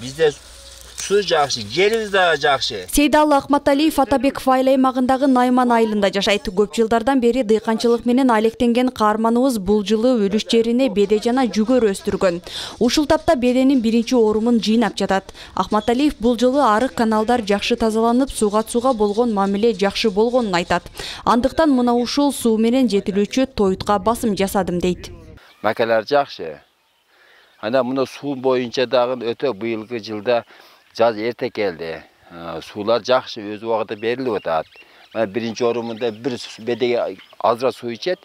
Bizde su жақшы, жерimiz de жақшы. Сейдалы Ахматалиев Атабеков айыл аймагындагы Найман айылында жашайт. Көп жылдардан бери дыйканчылык менен алектенген каарманыбыз бул жылы өлүш жерине беде жана жүгөр өстүргөн. Ушул тапта беденин биринчи орумун жыйнап жатат. Ахматалиев бул жылы арык каналдар жакшы тазаланып, суга болгон мамиле жакшы болгонун айтат. Андыктан мына ушул суу менен жетилүүчү Тойтка басым жасадым дейт. Макалар жакшы. Ана мына суу боюнча дагы өтө быйылкы жылда жаз эрте келди. Суулар жакшы өз убагында берилип атат. Мына биринчи орумунда бир бедеге азыраак суу ичет,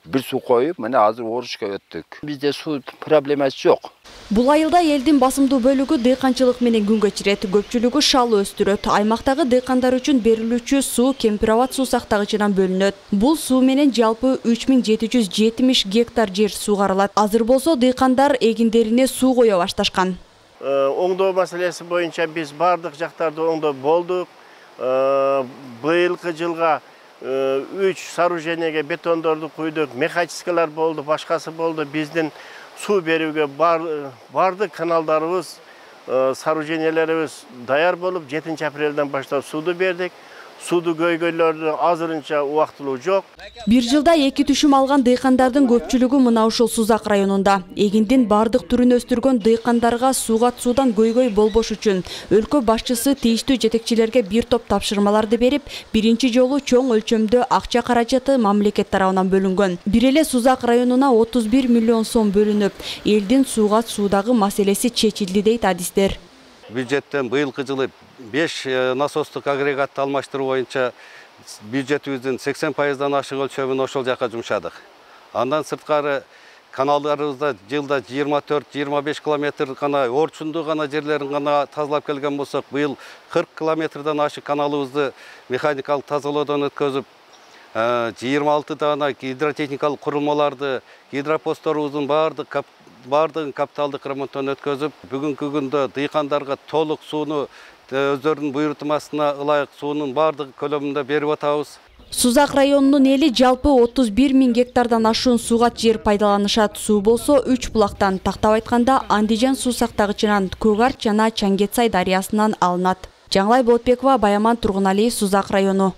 бир суу коюп, мына азыр орушка өттүк. Бизде суу проблемасы жок. Бул айылда элдин басымдуу бөлүгү дыйканчылык менен күн кечирет, көпчүлүгү шал өстүрөт. Аймактагы дыйкандар үчүн берилүүчү суу Кемпирабад суу сактагычынан бөлүнөт. Бул суу менен жалпы 3770 гектар жер сугарылат. Азыр болсо дыйкандар эгиндерине суу кое башташкан. Оңдоо маселеси боюнча биз бардык жактарды оңдоп болдук. Быйылкы жылга 3 сооружениеге бетондорду куйдук, механическалар болду, башкасы болду. Биздин суу берүүгө бардык каналдарыбыз, сооружениелерибиз даяр болуп, 7 апрелден баштап сууду бердик. Суду көйгөйлөрдү азырынча убактылуу жок. Бир жылда 2 түшүм алган дыйкандардын көпчүлүгү мына ушул Сузак районунда. Эгиндин бардык түрүн өстүргөн дыйкандарга суудан көйгөй болбош үчүн өлкө башчысы тийиштүү жетекчилерге бир топ тапшырмаларды берип, биринчи жолу чоң өлчөмдө акча каражаты мамлекет тарабынан бөлүнгөн. Бир эле Сузак районуна 31 миллион сом бөлүнүп, элдин суудагы маселеси чечилди дейт адистер. Бюджеттен быйылкы жылы 5 насостук агрегатты алмаштыруу боюнча бюджетибиздин 80%дан ашык өлчөмүн ошол жака жумшадык. Андан сырткары каналдарыбызда жылда 24-25 километр гана орчундуу гана жерлерин гана тазалап келген болсок, быйыл 40 километрден ашык каналыбызды механикалык тазалоодон өткөзүп, 26 дана гидротехникалык курулмаларды, гидропостторубуздун бардыгын капиталдык ремонттон өткөзүп, бүгүнкү күндө дыйкандарга толук сууну өздөрүнүн буйрутмасына ылайык суунун бардык көлөмүндө берип атабыз. Сузак районунун эли жалпы 31 000 гектардан ашуун суугат жер пайдаланышат. Суу болсо 3 булактан, тактап айтканда Андижан суу сактагычынан, Көгарт жана Чаңгетсай дарыясынан алынат. Жаңылай Болотбекова, Баяман Тургуналиев, Сузак району.